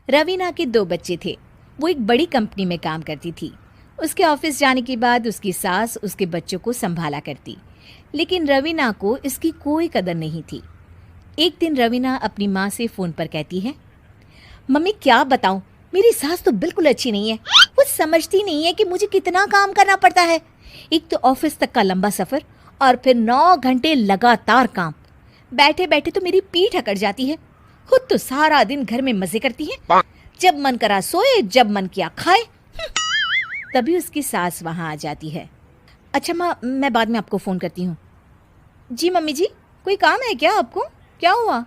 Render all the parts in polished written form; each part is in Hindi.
रवीना के 2 बच्चे थे। वो एक बड़ी कंपनी में काम करती थी। उसके ऑफिस जाने के बाद उसकी सास उसके बच्चों को संभाला करती, लेकिन रवीना को इसकी कोई कदर नहीं थी। एक दिन रवीना अपनी माँ से फ़ोन पर कहती है, मम्मी क्या बताऊं, मेरी सास तो बिल्कुल अच्छी नहीं है। वो समझती नहीं है कि मुझे कितना काम करना पड़ता है। एक तो ऑफिस तक का लंबा सफ़र और फिर 9 घंटे लगातार काम। बैठे बैठे तो मेरी पीठ अकड़ जाती है। खुद तो सारा दिन घर में मजे करती है, जब मन करा सोए, जब मन किया खाए। तभी उसकी सास वहां आ जाती है। अच्छा माँ, मैं बाद में आपको फ़ोन करती हूँ। जी मम्मी जी, कोई काम है क्या आपको? क्या हुआ?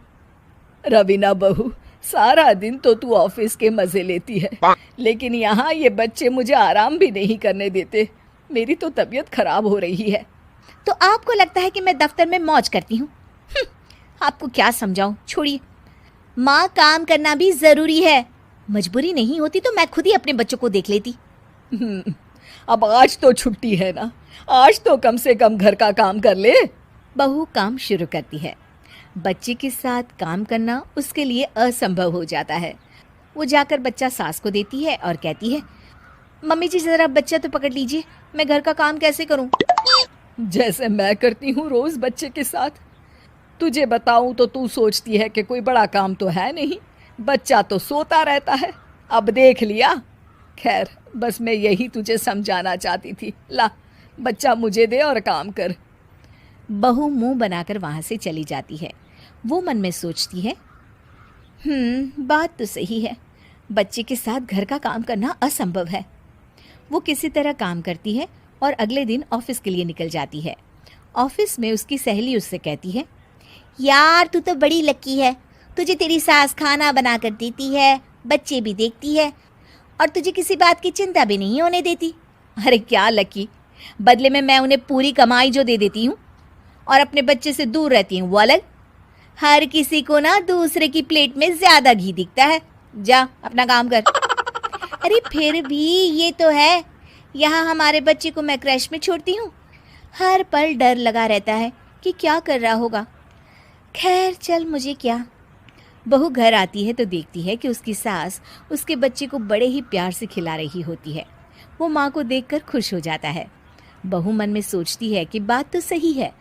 रवीना बहू, सारा दिन तो तू ऑफिस के मजे लेती है, लेकिन यहाँ ये बच्चे मुझे आराम भी नहीं करने देते। मेरी तो तबीयत खराब हो रही है। तो आपको लगता है कि मैं दफ्तर में मौज करती हूँ? आपको क्या समझाऊं, छोड़िए। माँ, काम करना भी ज़रूरी है। मजबूरी नहीं होती तो मैं खुद ही अपने बच्चों को देख लेती। अब आज तो छुट्टी है ना, आज तो कम से कम घर का काम कर ले। बहू काम शुरू करती है। बच्चे के साथ काम करना उसके लिए असंभव हो जाता है। वो जाकर बच्चा सास को देती है और कहती है, मम्मी जी ज़रा बच्चा तो पकड़ लीजिए, मैं घर का काम कैसे करूं? जैसे मैं करती हूँ रोज बच्चे के साथ। तुझे बताऊं तो तू सोचती है कि कोई बड़ा काम तो है नहीं, बच्चा तो सोता रहता है। अब देख लिया। खैर, बस मैं यही तुझे समझाना चाहती थी। ला, बच्चा मुझे दे और काम कर। बहू मुंह बनाकर वहां से चली जाती है। वो मन में सोचती है, बात तो सही है, बच्चे के साथ घर का काम करना असंभव है। वो किसी तरह काम करती है और अगले दिन ऑफिस के लिए निकल जाती है। ऑफिस में उसकी सहेली उससे कहती है, यार तू तो बड़ी लकी है, तुझे तेरी सास खाना बना कर देती है, बच्चे भी देखती है और तुझे किसी बात की चिंता भी नहीं होने देती। अरे क्या लकी, बदले में मैं उन्हें पूरी कमाई जो दे देती हूँ और अपने बच्चे से दूर रहती हूँ वो अलग। हर किसी को ना दूसरे की प्लेट में ज्यादा घी दिखता है। जा अपना काम कर। अरे फिर भी ये तो है, यहाँ हमारे बच्चे को मैं क्रैश में छोड़ती हूँ, हर पल डर लगा रहता है कि क्या कर रहा होगा। खैर चल, मुझे क्या। बहू घर आती है तो देखती है कि उसकी सास उसके बच्चे को बड़े ही प्यार से खिला रही होती है। वो माँ को देखकर खुश हो जाता है। बहू मन में सोचती है कि बात तो सही है,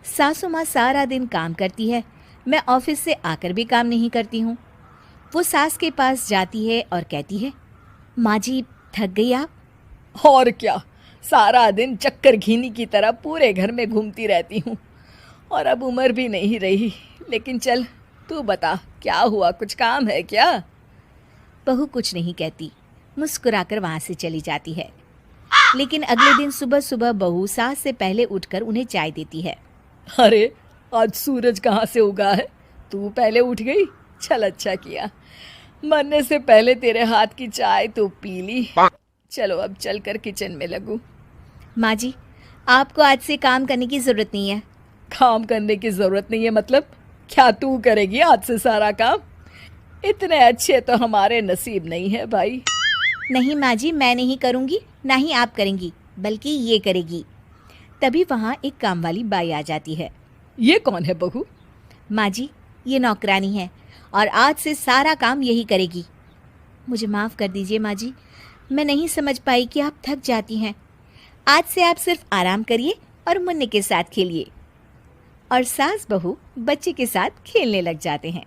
सासू माँ सारा दिन काम करती है, मैं ऑफिस से आकर भी काम नहीं करती हूँ। वो सास के पास जाती है और कहती है, माँ जी थक गई आप? और क्या, सारा दिन चक्कर घीनी की तरह पूरे घर में घूमती रहती हूँ और अब उम्र भी नहीं रही। लेकिन चल, तू बता क्या हुआ, कुछ काम है क्या? बहू कुछ नहीं कहती, मुस्कुराकर वहाँ से चली जाती है। लेकिन अगले दिन सुबह सुबह बहू सास से पहले उठकर उन्हें चाय देती है। अरे, आज सूरज कहाँ से उगा है? तू पहले उठ गई, चल अच्छा किया। मरने से पहले तेरे हाथ की चाय तो पी ली। चलो अब चलकर किचन में लगूं। माँ जी, आपको आज से काम करने की ज़रूरत नहीं है। काम करने की ज़रूरत नहीं है मतलब? क्या तू करेगी आज से सारा काम? इतने अच्छे तो हमारे नसीब नहीं है भाई। नहीं माँ जी, मैं नहीं करूँगी, ना ही आप करेंगी, बल्कि ये करेगी। तभी वहाँ एक काम वाली बाई आ जाती है। ये कौन है बहू? माँ जी, ये नौकरानी है और आज से सारा काम यही करेगी। मुझे माफ़ कर दीजिए माँ जी, मैं नहीं समझ पाई कि आप थक जाती हैं। आज से आप सिर्फ आराम करिए और मुन्ने के साथ खेलिए। और सास बहू बच्चे के साथ खेलने लग जाते हैं।